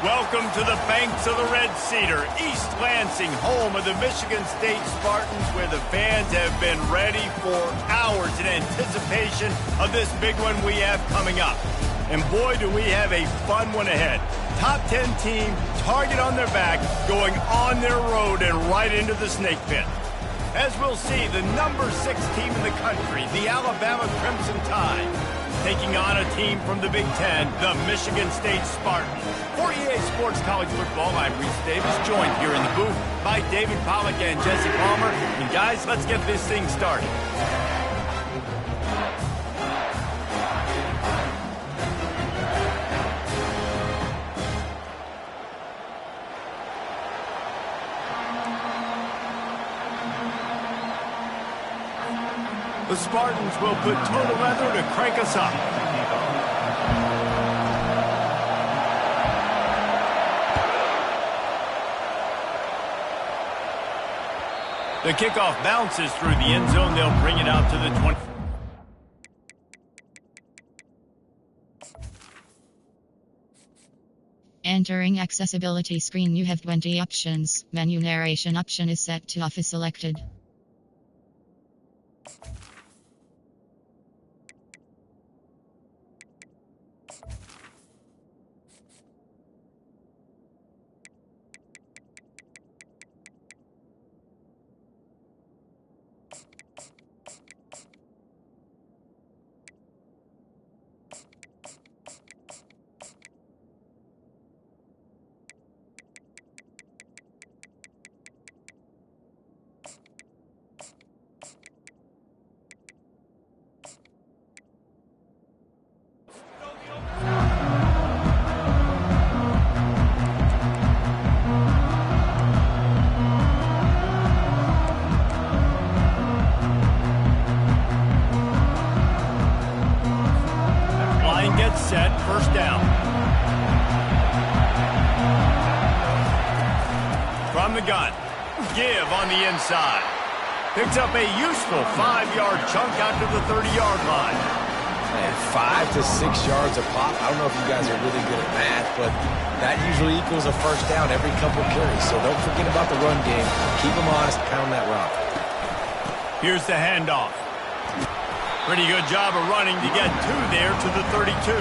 Welcome to the banks of the Red Cedar, East Lansing, home of the Michigan State Spartans, where the fans have been ready for hours in anticipation of this big one we have coming up. And boy, do we have a fun one ahead. Top 10 team, target on their back, going on their road and right into the snake pit. As we'll see, the number 6 team in the country, the Alabama Crimson Tide, taking on a team from the Big Ten, the Michigan State Spartans. For EA Sports College Football, I'm Reese Davis, joined here in the booth by David Pollack and Jesse Palmer. And guys, let's get this thing started. The Spartans will put total leather to crank us up. The kickoff bounces through the end zone. They'll bring it out to the 20. Entering accessibility screen, you have 20 options. Menu narration option is set to off is selected. Set, first down. From the gun, give on the inside. Picks up a useful 5-yard chunk out to the 30-yard line. Man, 5 to 6 yards a pop. I don't know if you guys are really good at math, but that usually equals a first down every couple carries. So don't forget about the run game. Keep them honest, pound that rock. Here's the handoff. Pretty good job of running to get there to the 32.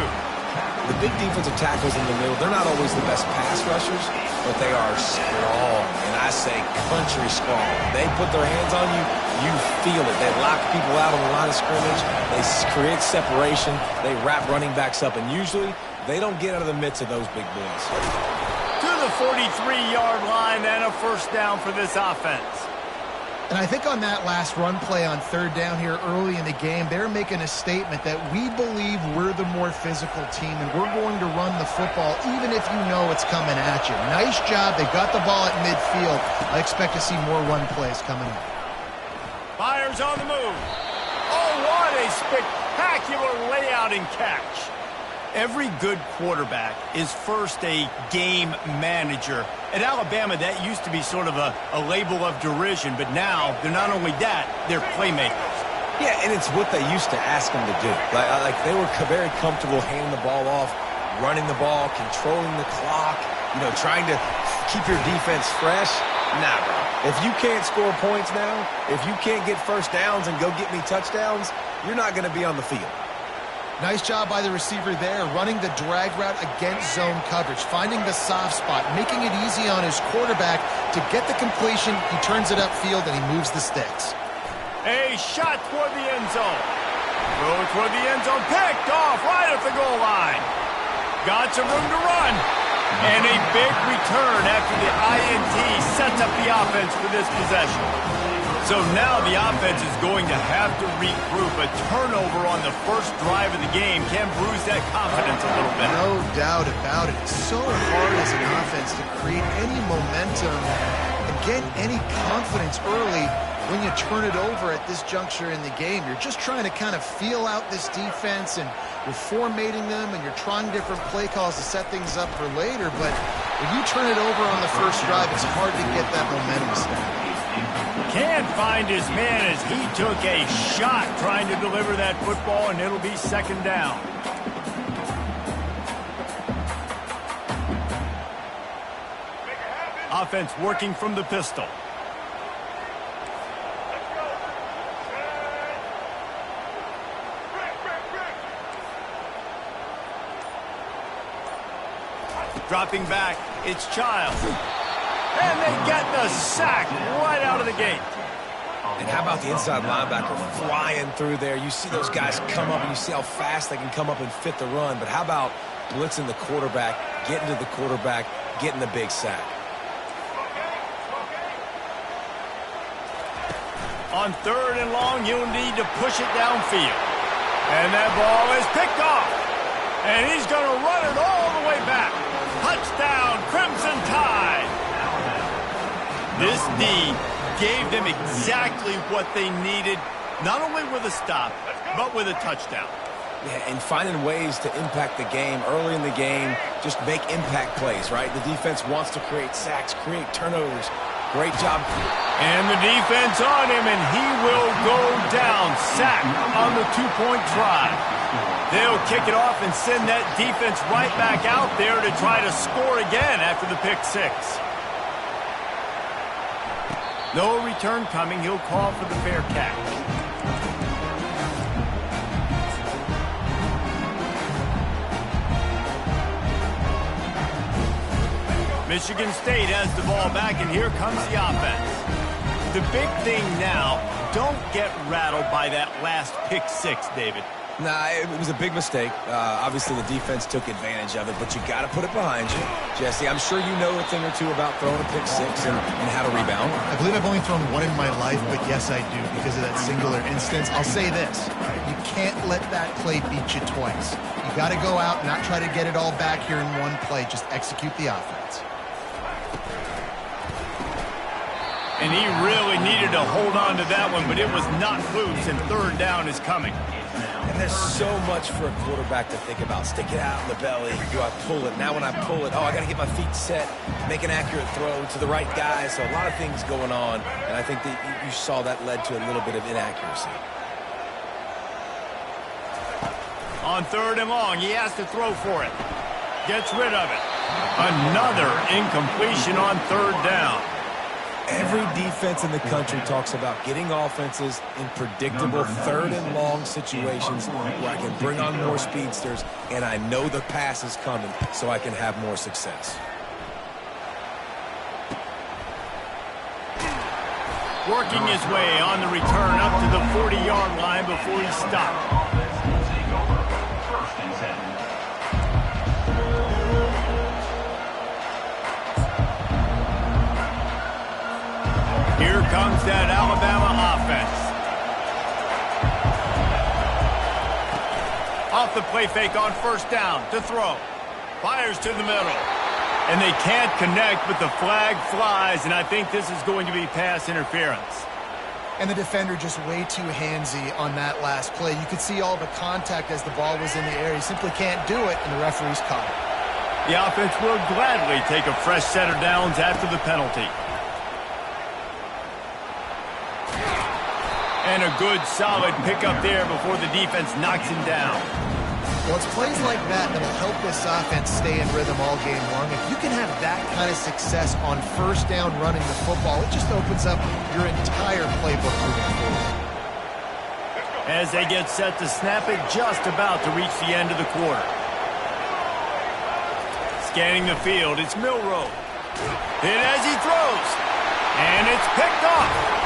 The big defensive tackles in the middle, they're not always the best pass rushers, but they are strong, and I say country strong. They put their hands on you, you feel it. They lock people out on the line of scrimmage. They create separation. They wrap running backs up, and usually they don't get out of the midst of those big boys. To the 43-yard line and a first down for this offense. And I think on that last run play on third down here early in the game, they're making a statement that we believe we're the more physical team and we're going to run the football even if you know it's coming at you. Nice job. They got the ball at midfield. I expect to see more run plays coming up. Fires on the move. Oh, what a spectacular layout and catch. Every good quarterback is first a game manager. At Alabama, that used to be sort of a label of derision, but now they're not only that, they're playmakers. Yeah, and it's what they used to ask them to do. Like they were very comfortable handing the ball off, running the ball, controlling the clock, trying to keep your defense fresh. Nah, bro. If you can't score points now, if you can't get first downs and go get me touchdowns, you're not going to be on the field. Nice job by the receiver there, running the drag route against zone coverage, finding the soft spot, making it easy on his quarterback to get the completion. He turns it upfield, and he moves the sticks. A shot toward the end zone. Throw toward the end zone, picked off right at the goal line. Got some room to run. And a big return after the INT sets up the offense for this possession. So now the offense is going to have to regroup. A turnover on the first drive of the game can bruise that confidence a little bit. No doubt about it. It's so hard as an offense to create any momentum and get any confidence early when you turn it over at this juncture in the game. You're just trying to kind of feel out this defense, and you're formatting them, and you're trying different play calls to set things up for later. But when you turn it over on the first drive, it's hard to get that momentum started. Can't find his man as he took a shot trying to deliver that football, and it'll be second down. Offense working from the pistol. Dropping back, it's Childs. And they get the sack right out of the gate. And how about the inside linebacker flying through there? You see those guys come up, and you see how fast they can come up and fit the run. But how about blitzing the quarterback, getting to the quarterback, getting the big sack? On 3rd and long, you'll need to push it downfield. And that ball is picked off. And he's going to run it all the way back. Touchdown, Crimson Tide. This D gave them exactly what they needed, not only with a stop, but with a touchdown. Yeah, and finding ways to impact the game early in the game, just make impact plays, right? The defense wants to create sacks, create turnovers. Great job. And the defense on him, and he will go down. Sack on the 2-point try. They'll kick it off and send that defense right back out there to try to score again after the pick six. No return coming. He'll call for the fair catch. Michigan State has the ball back, and here comes the offense. The big thing now, don't get rattled by that last pick six, David. Nah, it was a big mistake. Obviously, the defense took advantage of it, but you got to put it behind you. Jesse, I'm sure you know a thing or two about throwing a pick six and how to rebound. I believe I've only thrown one in my life, but yes, I do because of that singular instance. I'll say this. You can't let that play beat you twice. You got to go out and not try to get it all back here in one play. Just execute the offense. And he really needed to hold on to that one, but it was not loose, and 3rd down is coming. And there's so much for a quarterback to think about. Stick it out in the belly. Do I pull it? Now when I pull it, I got to get my feet set, make an accurate throw to the right guy. So a lot of things going on, and I think that you saw that led to a little bit of inaccuracy. On 3rd and long, he has to throw for it. Gets rid of it. Another incompletion on 3rd down. Every defense in the country talks about getting offenses in predictable 3rd and long situations where I can bring on more speedsters and I know the pass is coming so I can have more success. Working his way on the return up to the 40-yard line before he stopped. Here comes that Alabama offense. Off the play fake on 1st down to throw. Fires to the middle. And they can't connect, but the flag flies, and I think this is going to be pass interference. And the defender just way too handsy on that last play. You could see all the contact as the ball was in the air. He simply can't do it, and the referee's caught it. The offense will gladly take a fresh set of downs after the penalty. And a good, solid pickup there before the defense knocks him down. Well, it's plays like that that'll help this offense stay in rhythm all game long. If you can have that kind of success on 1st down running the football, it just opens up your entire playbook moving forward. As they get set to snap it, just about to reach the end of the quarter. Scanning the field, it's Milroe. Hit as he throws. And it's picked off.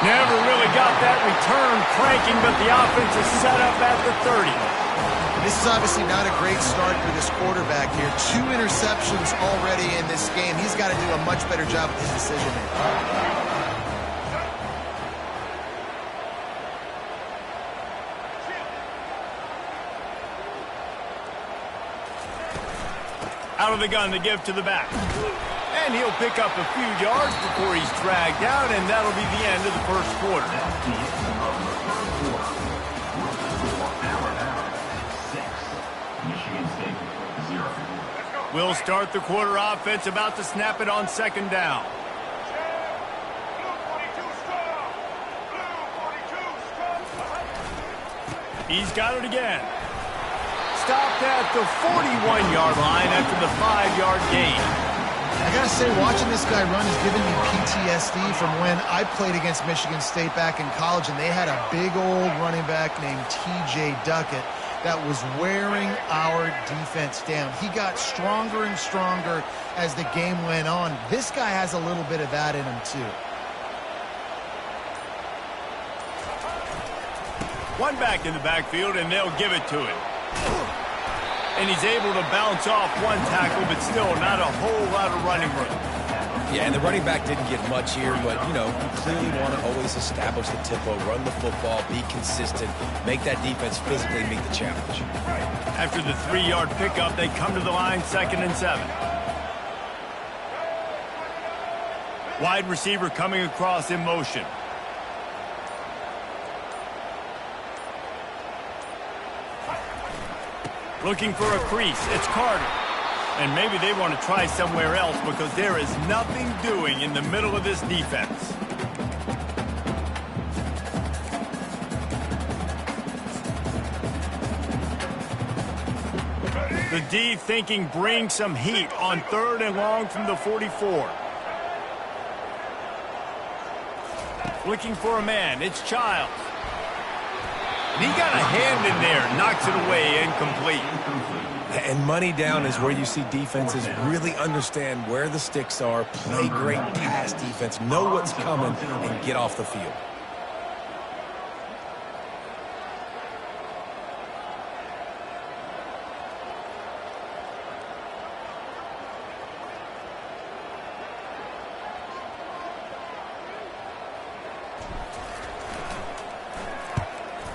Never really got that return cranking, but the offense is set up at the 30. This is obviously not a great start for this quarterback here. 2 interceptions already in this game. He's got to do a much better job with his decision-making. Out of the gun to give to the back. And he'll pick up a few yards before he's dragged down, and that'll be the end of the 1st quarter. We'll start the quarter offense, about to snap it on 2nd down. He's got it again. Stopped at the 41-yard line after the 5-yard gain. I gotta say, watching this guy run is giving me PTSD from when I played against Michigan State back in college, and they had a big old running back named T.J. Duckett that was wearing our defense down. He got stronger and stronger as the game went on. This guy has a little bit of that in him, too. One back in the backfield, and they'll give it to him. And he's able to bounce off one tackle, but still not a whole lot of running room. Yeah, and the running back didn't get much here, but, you know, you clearly want to always establish the tempo, run the football, be consistent, make that defense physically meet the challenge. After the 3-yard pickup, they come to the line 2nd and 7. Wide receiver coming across in motion. Looking for a crease. It's Carter. And maybe they want to try somewhere else because there is nothing doing in the middle of this defense. The D thinking bring some heat on 3rd and long from the 44. Looking for a man. It's Childs. And he got a hand in there, knocks it away, incomplete. And money down is where you see defenses really understand where the sticks are, play great pass defense, know what's coming, and get off the field.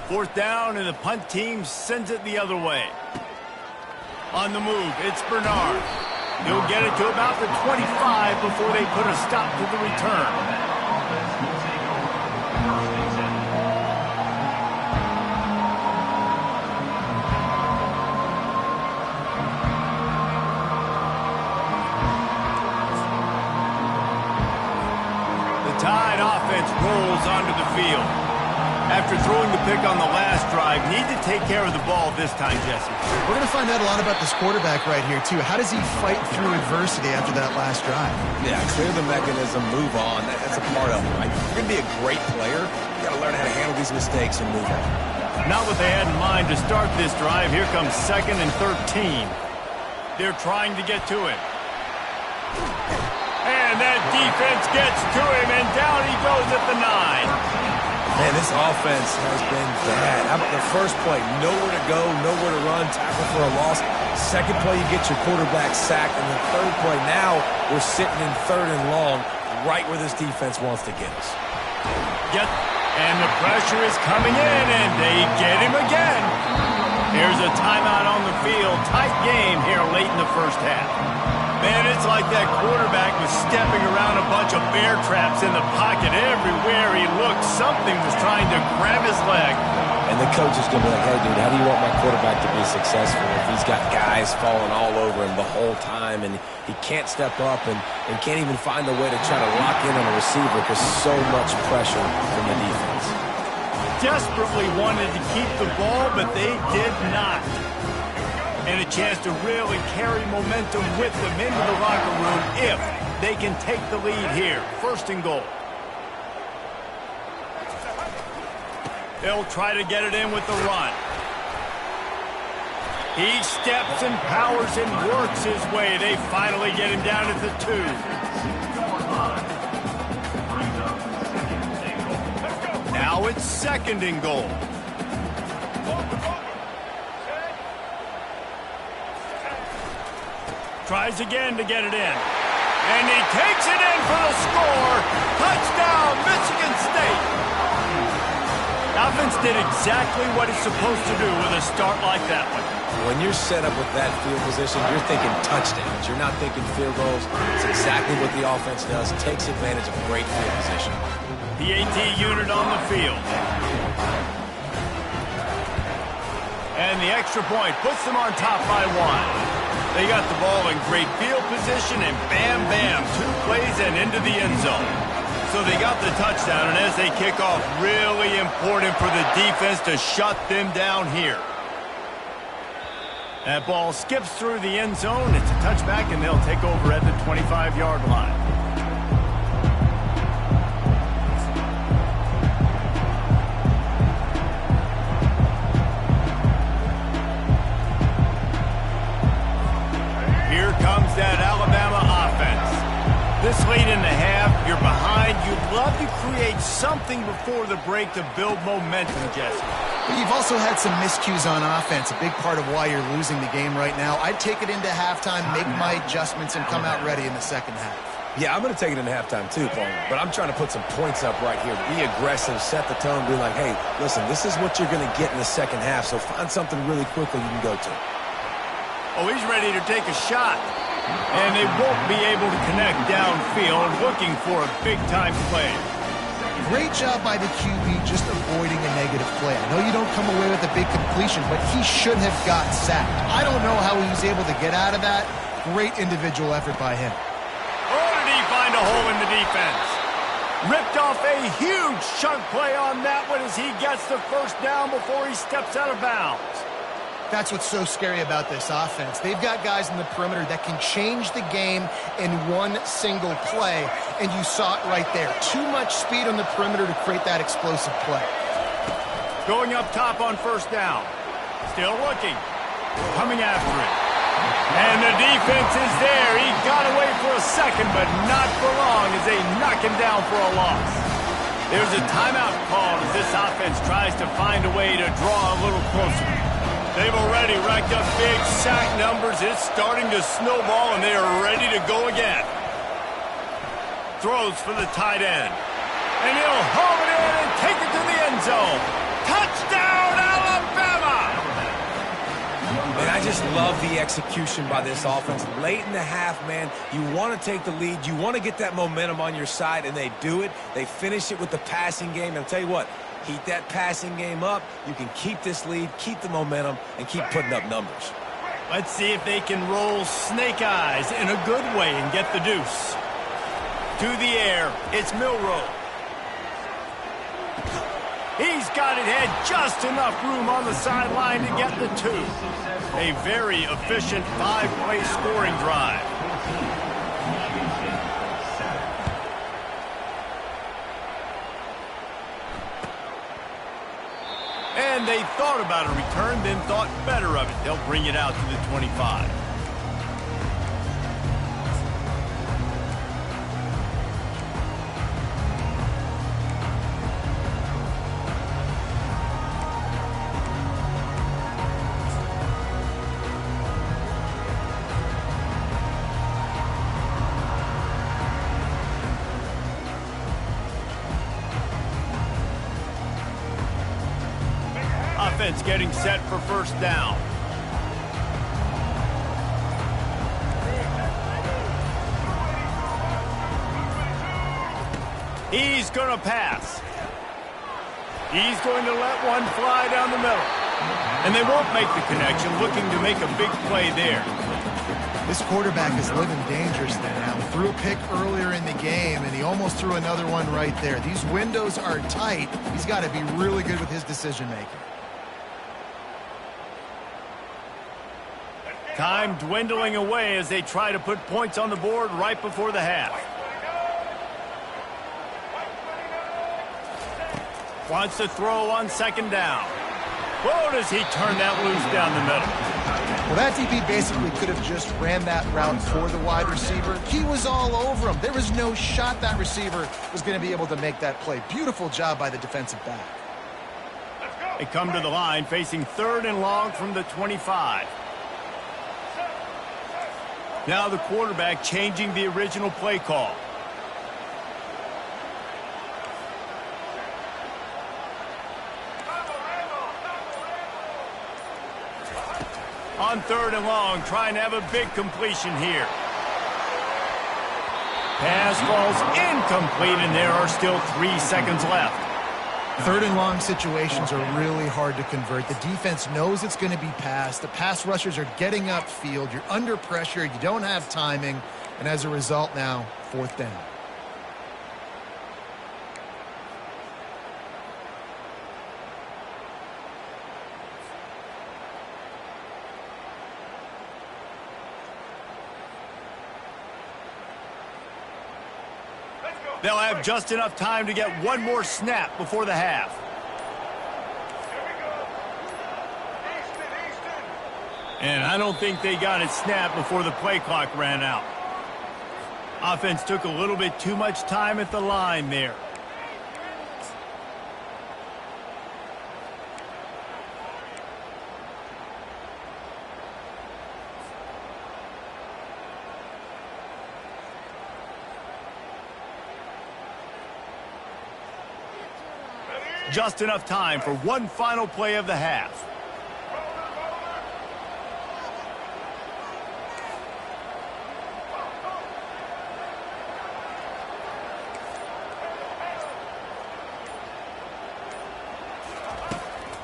Fourth down, and the punt team sends it the other way. On the move, it's Bernard. He'll get it to about the 25 before they put a stop to the return. The Tide offense rolls onto the field. After throwing the pick on the last drive, need to take care of the ball this time, Jesse. We're going to find out a lot about this quarterback right here, too. How does he fight through adversity after that last drive? Yeah, clear the mechanism, move on. That's a part of it, right? If you're going to be a great player, you got to learn how to handle these mistakes and move on. Not what they had in mind to start this drive. Here comes 2nd and 13. They're trying to get to him. And that defense gets to him, and down he goes at the 9. Man, this offense has been bad. How about the first play? Nowhere to go, nowhere to run, tackle for a loss. Second play, you get your quarterback sacked. And the third play, now we're sitting in 3rd and long, right where this defense wants to get us. And the pressure is coming in, and they get him again. Here's a timeout on the field. Tight game here late in the first half. Man, it's like that quarterback was stepping around a bunch of bear traps in the pocket. Everywhere he looked, something was trying to grab his leg. And the coach is going to be like, hey, dude, how do you want my quarterback to be successful if he's got guys falling all over him the whole time and he can't step up and can't even find a way to try to lock in on a receiver because so much pressure from the defense. Desperately wanted to keep the ball, but they did not. And a chance to really carry momentum with them into the locker room if they can take the lead here. 1st and goal. They'll try to get it in with the run. He steps and powers and works his way. They finally get him down at the 2. Now it's 2nd and goal. Tries again to get it in. And he takes it in for the score. Touchdown, Michigan State. Offense did exactly what it's supposed to do with a start like that one. When you're set up with that field position, you're thinking touchdowns. You're not thinking field goals. It's exactly what the offense does. Takes advantage of great field position. The AT unit on the field. And the extra point puts them on top by 1. They got the ball in great field position, and bam, bam, 2 plays and into the end zone. So they got the touchdown, and as they kick off, really important for the defense to shut them down here. That ball skips through the end zone. It's a touchback, and they'll take over at the 25-yard line. Here comes that Alabama offense. This late in the half, you're behind. You'd love to create something before the break to build momentum, Jesse. But you've also had some miscues on offense, a big part of why you're losing the game right now. I'd take it into halftime, make my adjustments, and come out ready in the second half. Yeah, I'm going to take it into halftime too, Paul. But I'm trying to put some points up right here. Be aggressive, set the tone, be like, hey, listen, this is what you're going to get in the second half, so find something really quickly you can go to. Oh, he's ready to take a shot. And they won't be able to connect downfield, looking for a big-time play. Great job by the QB just avoiding a negative play. I know you don't come away with a big completion, but he should have got sacked. I don't know how he was able to get out of that. Great individual effort by him. Oh, did he find a hole in the defense? Ripped off a huge chunk play on that one as he gets the first down before he steps out of bounds. That's what's so scary about this offense. They've got guys in the perimeter that can change the game in one single play, and you saw it right there. Too much speed on the perimeter to create that explosive play. Going up top on first down. Still looking. Coming after it. And the defense is there. He got away for a second, but not for long as they knock him down for a loss. There's a timeout called as this offense tries to find a way to draw a little closer. They've already racked up big sack numbers. It's starting to snowball, and they are ready to go again. Throws for the tight end. And he'll haul it in and take it to the end zone. Touchdown, Alabama! And I just love the execution by this offense. Late in the half, man, you want to take the lead. You want to get that momentum on your side, and they do it. They finish it with the passing game. And I'll tell you what, heat that passing game up. You can keep this lead, keep the momentum, and keep putting up numbers. Let's see if they can roll snake eyes in a good way and get the deuce. To the air, it's Milroe. He's got it, had just enough room on the sideline to get the two. A very efficient 5-play scoring drive. And they thought about a return, then thought better of it. They'll bring it out to the 25. Offense getting set for first down. He's going to pass. He's going to let one fly down the middle. And they won't make the connection, looking to make a big play there. This quarterback is living dangerously now. He threw a pick earlier in the game, and he almost threw another one right there. These windows are tight. He's got to be really good with his decision-making. Time dwindling away as they try to put points on the board right before the half. Wants to throw on second down. Whoa, does he turn that loose down the middle? Well, that DB basically could have just ran that route for the wide receiver. He was all over him. There was no shot that receiver was going to be able to make that play. Beautiful job by the defensive back. They come to the line facing 3rd and long from the 25. Now the quarterback changing the original play call. On 3rd and long, trying to have a big completion here. Pass falls incomplete, and there are still 3 seconds left. 3rd and long situations are really hard to convert. The defense knows it's going to be passed. The pass rushers are getting upfield. You're under pressure. You don't have timing. And as a result now, 4th down. They'll have just enough time to get one more snap before the half. And I don't think they got it snapped before the play clock ran out. Offense took a little bit too much time at the line there. Just enough time for one final play of the half.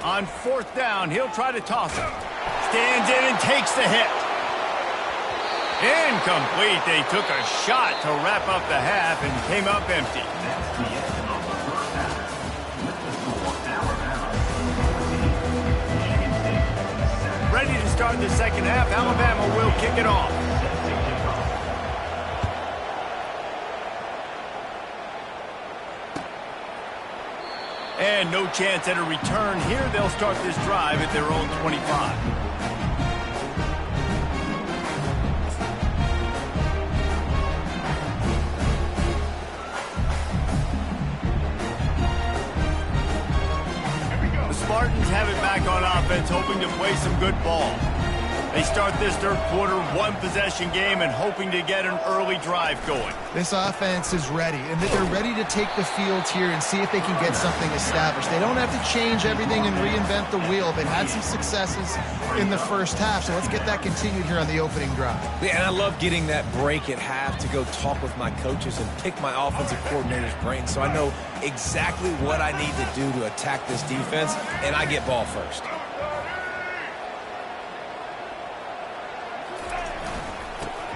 On fourth down, he'll try to toss it. Stands in and takes the hit. Incomplete. They took a shot to wrap up the half and came up empty. Ready to start the second half. Alabama will kick it off. And no chance at a return here. They'll start this drive at their own 25. Spartans have it back on offense, hoping to play some good ball. They start this third quarter, one-possession game, and hoping to get an early drive going. This offense is ready, and they're ready to take the field here and see if they can get something established. They don't have to change everything and reinvent the wheel. They've had some successes in the first half, so let's get that continued here on the opening drive. Yeah, and I love getting that break at half to go talk with my coaches and pick my offensive coordinator's brain so I know exactly what I need to do to attack this defense, and I get ball first.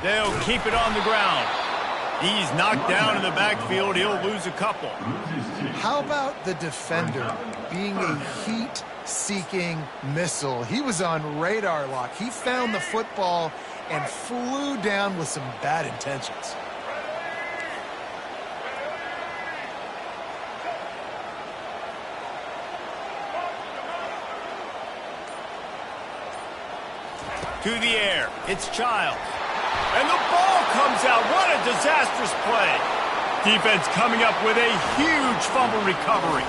They'll keep it on the ground. He's knocked down in the backfield. He'll lose a couple. How about the defender being a heat-seeking missile? He was on radar lock. He found the football and flew down with some bad intentions. To the air. It's Childs. And the ball comes out. What a disastrous play. Defense coming up with a huge fumble recovery.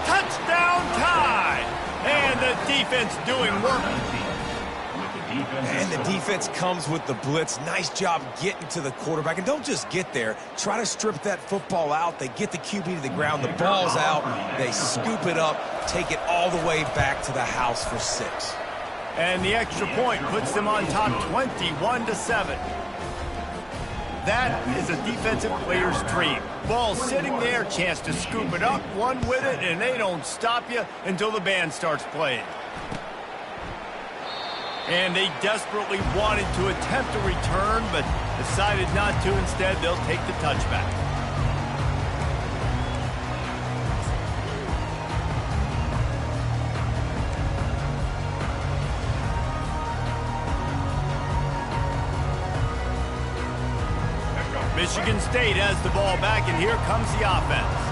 Touchdown tie. And the defense doing work. And the defense comes with the blitz. Nice job getting to the quarterback. And don't just get there. Try to strip that football out. They get the QB to the ground. The ball's out. They scoop it up, take it all the way back to the house for 6. And the extra point puts them on top 21-7. That is a defensive player's dream. Ball sitting there, chance to scoop it up, run with it, and they don't stop you until the band starts playing. And they desperately wanted to attempt a return, but decided not to. Instead, they'll take the touchback. Michigan State has the ball back, and here comes the offense.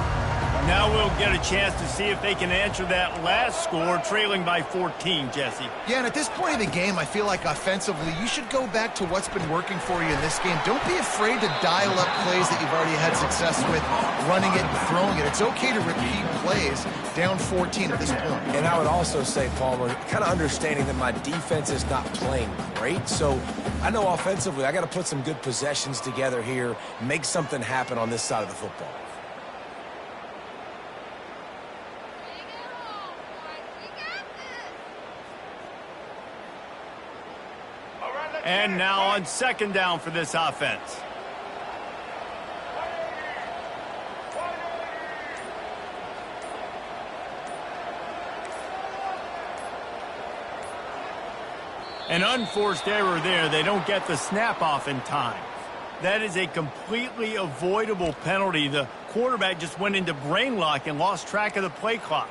Now we'll get a chance to see if they can answer that last score, trailing by 14, Jesse. Yeah, and at this point of the game, I feel like offensively, you should go back to what's been working for you in this game. Don't be afraid to dial up plays that you've already had success with, running it and throwing it. It's okay to repeat plays down 14 at this point. And I would also say, Palmer, kind of understanding that my defense is not playing great, so I know offensively I got to put some good possessions together here, make something happen on this side of the football. And now on second down for this offense. An unforced error there. They don't get the snap off in time. That is a completely avoidable penalty. The quarterback just went into brain lock and lost track of the play clock.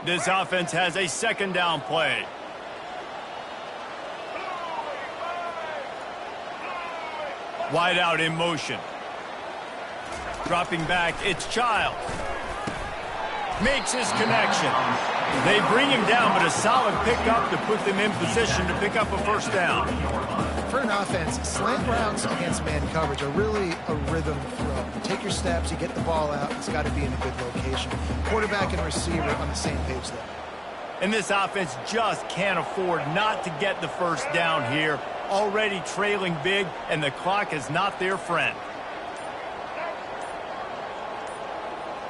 This offense has a second down play. Wide out in motion. Dropping back, it's Childs. Makes his connection. They bring him down, but a solid pickup to put them in position to pick up a first down. For an offense, slant routes against man coverage are really a rhythm throw. You take your steps, you get the ball out, it's got to be in a good location. Quarterback and receiver on the same page there. And this offense just can't afford not to get the first down here. Already trailing big, and the clock is not their friend.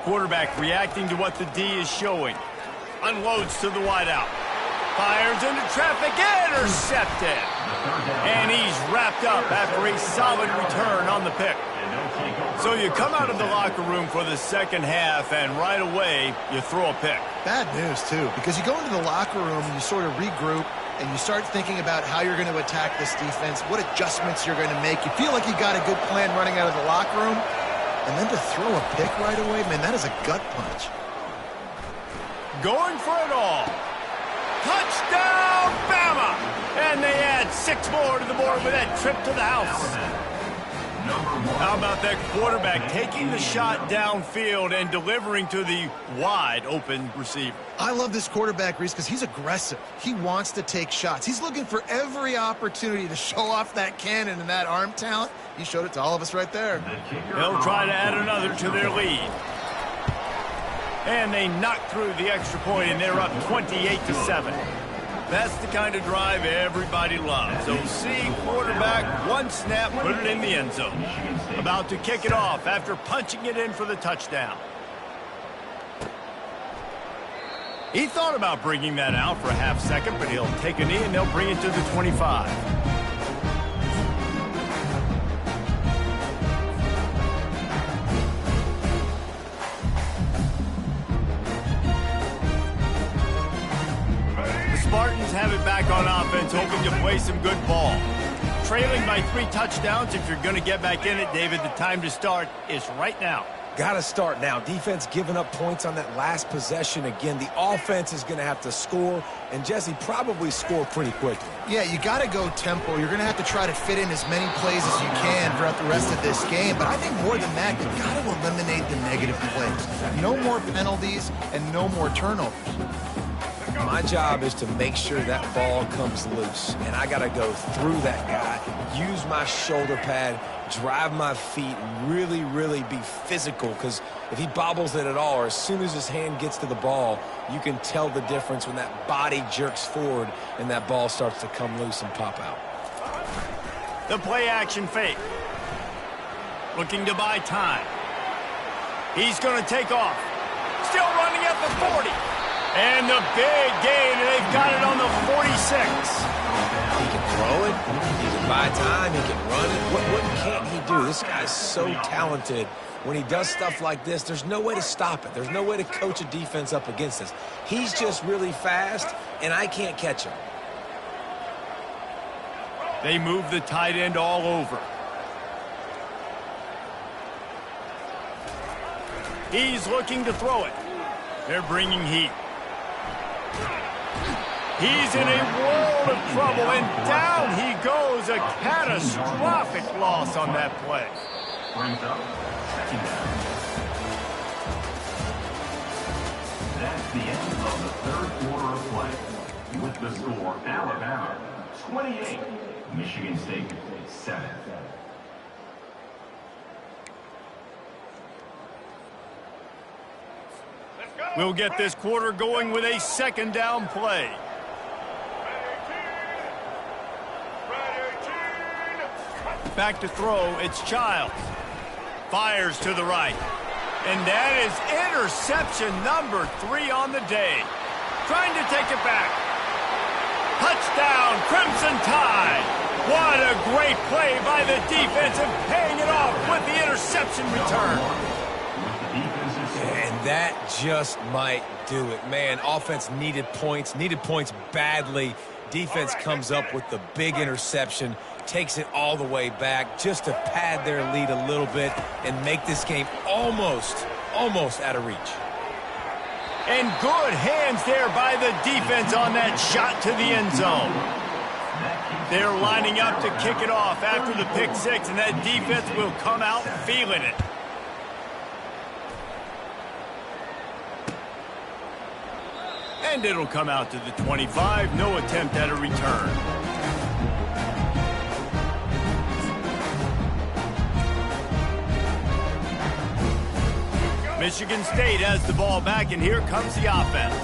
Quarterback reacting to what the D is showing. Unloads to the wideout. Fires into traffic, intercepted. And he's wrapped up after a solid return on the pick. So you come out of the locker room for the second half, and right away, you throw a pick. Bad news, too, because you go into the locker room and you sort of regroup, and you start thinking about how you're going to attack this defense, what adjustments you're going to make. You feel like you got a good plan running out of the locker room, and then to throw a pick right away, man, that is a gut punch. Going for it all. Touchdown, Bama! And they add 6 more to the board with that trip to the house. How about that quarterback taking the shot downfield and delivering to the wide open receiver? I love this quarterback, Reese, because he's aggressive. He wants to take shots. He's looking for every opportunity to show off that cannon and that arm talent. He showed it to all of us right there. They'll try to add another to their lead. And they knock through the extra point, and they're up 28-7. That's the kind of drive everybody loves. OC quarterback, one snap, put it in the end zone. About to kick it off after punching it in for the touchdown. He thought about bringing that out for a half second, but he'll take a knee and they'll bring it to the 25. Spartans have it back on offense, hoping to play some good ball. Trailing by 3 touchdowns, if you're going to get back in it, David, the time to start is right now. Got to start now. Defense giving up points on that last possession. Again, the offense is going to have to score, and Jesse probably score pretty quickly. Yeah, you got to go tempo. You're going to have to try to fit in as many plays as you can throughout the rest of this game. But I think more than that, you've got to eliminate the negative plays. No more penalties and no more turnovers. My job is to make sure that ball comes loose, and I got to go through that guy, use my shoulder pad, drive my feet, really, really be physical, because if he bobbles it at all, or as soon as his hand gets to the ball, you can tell the difference when that body jerks forward and that ball starts to come loose and pop out. The play-action fake. Looking to buy time. He's going to take off. Still running at the 40. And the big gain, and they've got it on the 46. He can throw it, he can buy time, he can run it. What can't he do? This guy's so talented. When he does stuff like this, there's no way to stop it. There's no way to coach a defense up against this. He's just really fast, and I can't catch him. They move the tight end all over. He's looking to throw it. They're bringing heat. He's in a world of trouble, and down he goes. A catastrophic loss on that play. Brings up second down. That's the end of the third quarter of play. With the score, Alabama 28, Michigan State 7. We'll get this quarter going with a second down play. Back to throw, it's Childs. Fires to the right. And that is interception number 3 on the day. Trying to take it back. Touchdown, Crimson Tide. What a great play by the defense and paying it off with the interception return. And that just might do it. Man, offense needed points badly. Defense comes up with the big interception, takes it all the way back just to pad their lead a little bit and make this game almost out of reach. And good hands there by the defense on that shot to the end zone. They're lining up to kick it off after the pick six, and that defense will come out feeling it. And it'll come out to the 25. No attempt at a return. Michigan State has the ball back, and here comes the offense.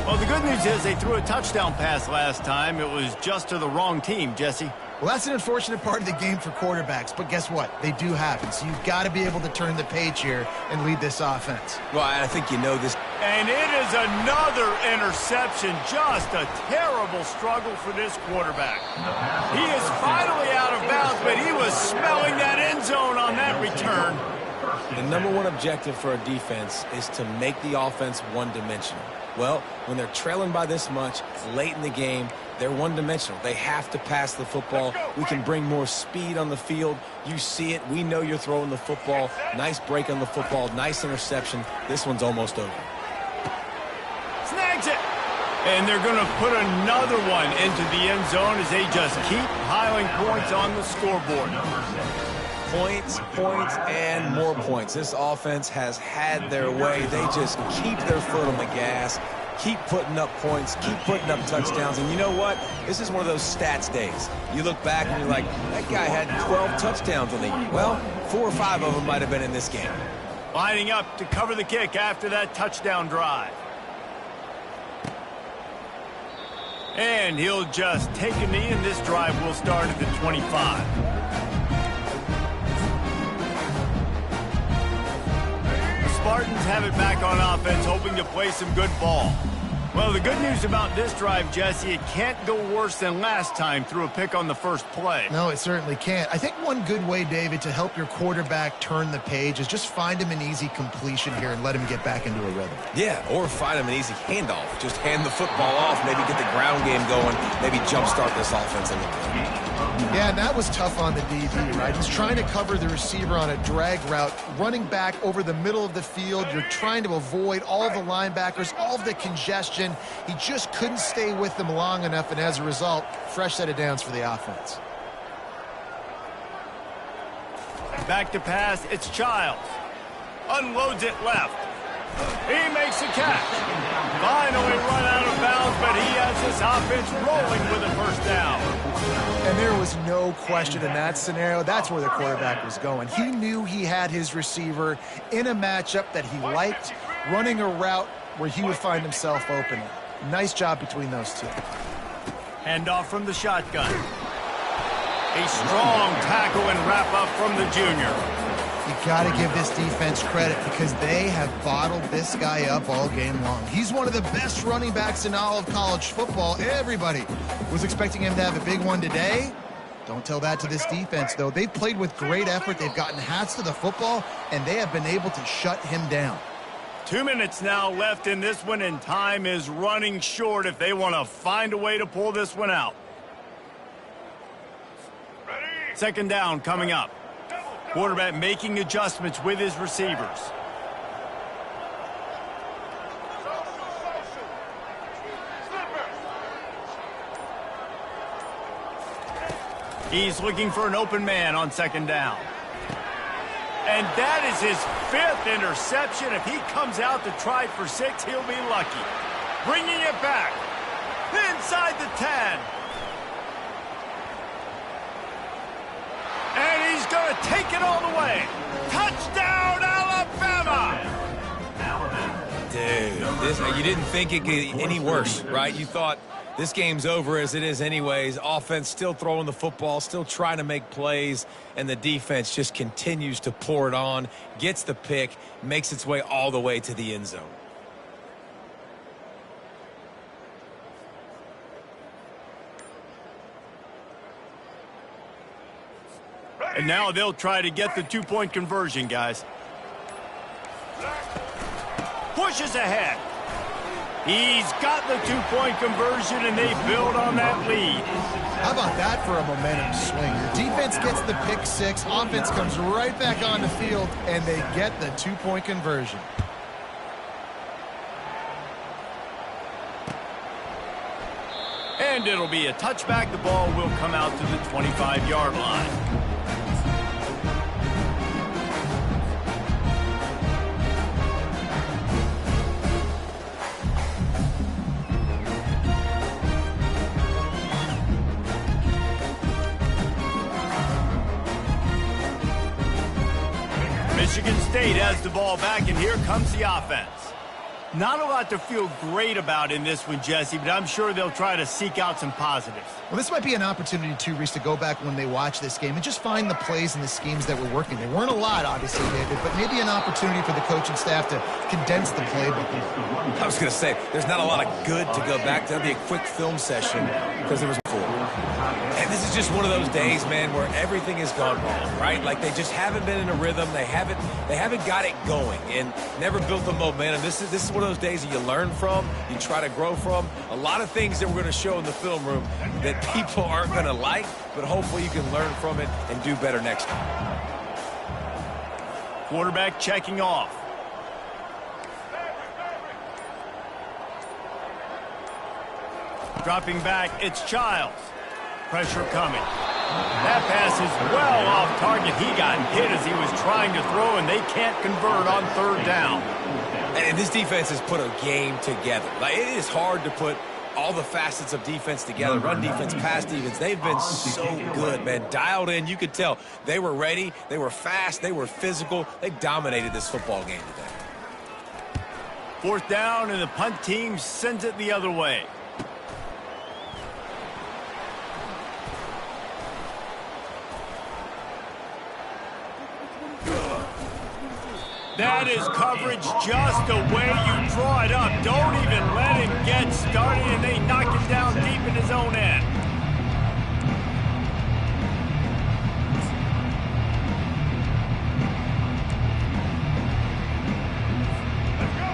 Well, the good news is they threw a touchdown pass last time. It was just to the wrong team, Jesse. Well, that's an unfortunate part of the game for quarterbacks, but guess what? They do happen, so you've got to be able to turn the page here and lead this offense. Well, I think you know this. And it is another interception. Just a terrible struggle for this quarterback. He is finally out of bounds, but he was smelling that end zone on that return. The number one objective for a defense is to make the offense one-dimensional. Well, when they're trailing by this much late in the game, they're one-dimensional. They have to pass the football. We can bring more speed on the field. You see it. We know you're throwing the football. Nice break on the football. Nice interception. This one's almost over. Snags it. And they're going to put another one into the end zone as they just keep piling points on the scoreboard. Points, points, and more points. This offense has had their way. They just keep their foot on the gas, keep putting up points, keep putting up touchdowns. And you know what? This is one of those stats days. You look back and you're like, that guy had 12 touchdowns on the year. Well, 4 or 5 of them might have been in this game. Lining up to cover the kick after that touchdown drive. And he'll just take a knee, and this drive will start at the 25. Spartans have it back on offense, hoping to play some good ball. Well, the good news about this drive, Jesse, it can't go worse than last time through a pick on the first play. No, it certainly can't. I think one good way, David, to help your quarterback turn the page is just find him an easy completion here and let him get back into a rhythm. Yeah, or find him an easy handoff. Just hand the football off, maybe get the ground game going, maybe jumpstart this offense a little bit. Yeah, and that was tough on the DB, right? He's trying to cover the receiver on a drag route, running back over the middle of the field. You're trying to avoid all the linebackers, all of the congestion. He just couldn't stay with them long enough, and as a result, fresh set of downs for the offense. Back to pass, it's Childs. Unloads it left. He makes the catch. Finally run out of bounds, but he has this offense rolling with a first down. And there was no question in that scenario. That's where the quarterback was going. He knew he had his receiver in a matchup that he liked, running a route where he would find himself open. Nice job between those two. Handoff from the shotgun. A strong tackle and wrap up from the junior. You got to give this defense credit because they have bottled this guy up all game long. He's one of the best running backs in all of college football. Everybody was expecting him to have a big one today. Don't tell that to this defense, though. They've played with great effort. They've gotten hats to the football, and they have been able to shut him down. 2 minutes now left in this one, and time is running short if they want to find a way to pull this one out. Second down coming up. Quarterback making adjustments with his receivers. He's looking for an open man on second down. And that is his 5th interception. If he comes out to try for 6, he'll be lucky. Bringing it back. Inside the 10. And he's going to take it all the way. Touchdown, Alabama! Dude, you didn't think it could get any worse, right? You thought this game's over as it is anyways. Offense still throwing the football, still trying to make plays, and the defense just continues to pour it on, gets the pick, makes its way all the way to the end zone. And now they'll try to get the 2-point conversion, guys. Pushes ahead. He's got the 2-point conversion, and they build on that lead. How about that for a momentum swing? Your defense gets the pick 6, offense comes right back on the field, and they get the 2-point conversion. And it'll be a touchback. The ball will come out to the 25-yard line. Michigan State has the ball back, and here comes the offense. Not a lot to feel great about in this one, Jesse, but I'm sure they'll try to seek out some positives. Well, this might be an opportunity, too, Reese, to go back when they watch this game and just find the plays and the schemes that were working. There weren't a lot, obviously, David, but maybe an opportunity for the coaching staff to condense the playbook. I was going to say, there's not a lot of good to go back to. That'll be a quick film session because there was four. And this is just one of those days, man, where everything has gone wrong, right? Like they just haven't been in a rhythm. They haven't got it going and never built the momentum. This is one of those days that you learn from, you try to grow from. A lot of things that we're going to show in the film room that people aren't going to like, but hopefully you can learn from it and do better next time. Quarterback checking off. Dropping back, it's Childs. Pressure coming. That pass is well off target. He got hit as he was trying to throw, and they can't convert on third down. And this defense has put a game together. Like, it is hard to put all the facets of defense together. Run defense, pass defense. They've been so good, man. Dialed in. You could tell they were ready. They were fast. They were physical. They dominated this football game today. Fourth down, and the punt team sends it the other way. That is coverage just the way you draw it up. Don't even let him get started, and they knock it down deep in his own end.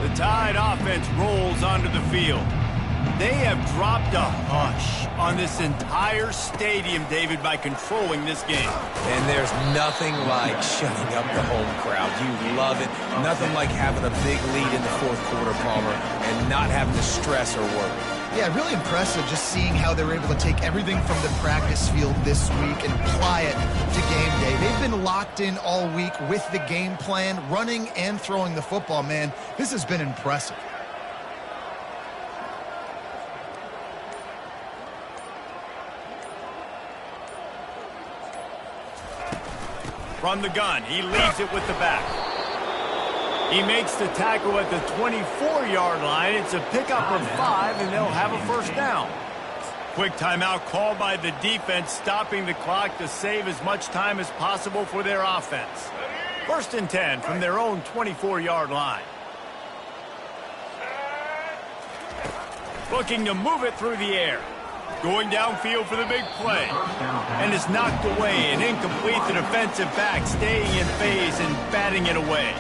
The Tide offense rolls onto the field. They have dropped a hush on this entire stadium, David, by controlling this game. And there's nothing like shutting up the home crowd. You love it. Nothing like having a big lead in the fourth quarter, Palmer, and not having to stress or worry. Yeah, really impressive just seeing how they were able to take everything from the practice field this week and apply it to game day. They've been locked in all week with the game plan, running and throwing the football, man. This has been impressive. From the gun, he leaves it with the back. He makes the tackle at the 24-yard line. It's a pickup of 5, and they'll have a first down. Quick timeout called by the defense, stopping the clock to save as much time as possible for their offense. First and 10 from their own 24-yard line. Looking to move it through the air. Going downfield for the big play. And is knocked away and incomplete. The defensive back staying in phase and batting it away.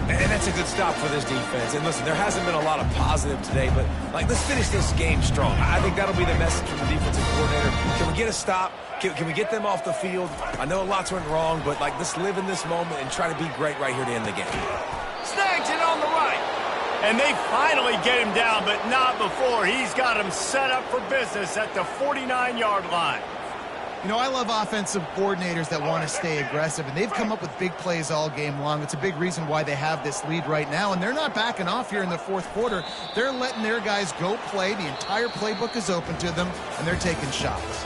And that's a good stop for this defense. And listen, there hasn't been a lot of positive today, but like, let's finish this game strong. I think that'll be the message from the defensive coordinator. Can we get a stop? Can we get them off the field? I know lots went wrong, but like, let's live in this moment and try to be great right here to end the game. Snags it on the right. And they finally get him down, but not before. He's got him set up for business at the 49-yard line. You know, I love offensive coordinators that want to stay aggressive, and they've come up with big plays all game long. It's a big reason why they have this lead right now, and they're not backing off here in the fourth quarter. They're letting their guys go play. The entire playbook is open to them, and they're taking shots.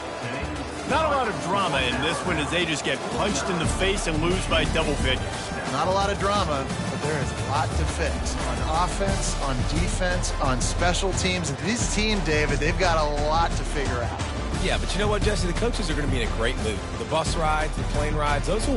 Not a lot of drama in this one as they just get punched in the face and lose by double figures. Not a lot of drama, but there is a lot to fix on offense, on defense, on special teams. This team, David, they've got a lot to figure out. Yeah, but you know what, Jesse? The coaches are going to be in a great mood. The bus rides, the plane rides, those will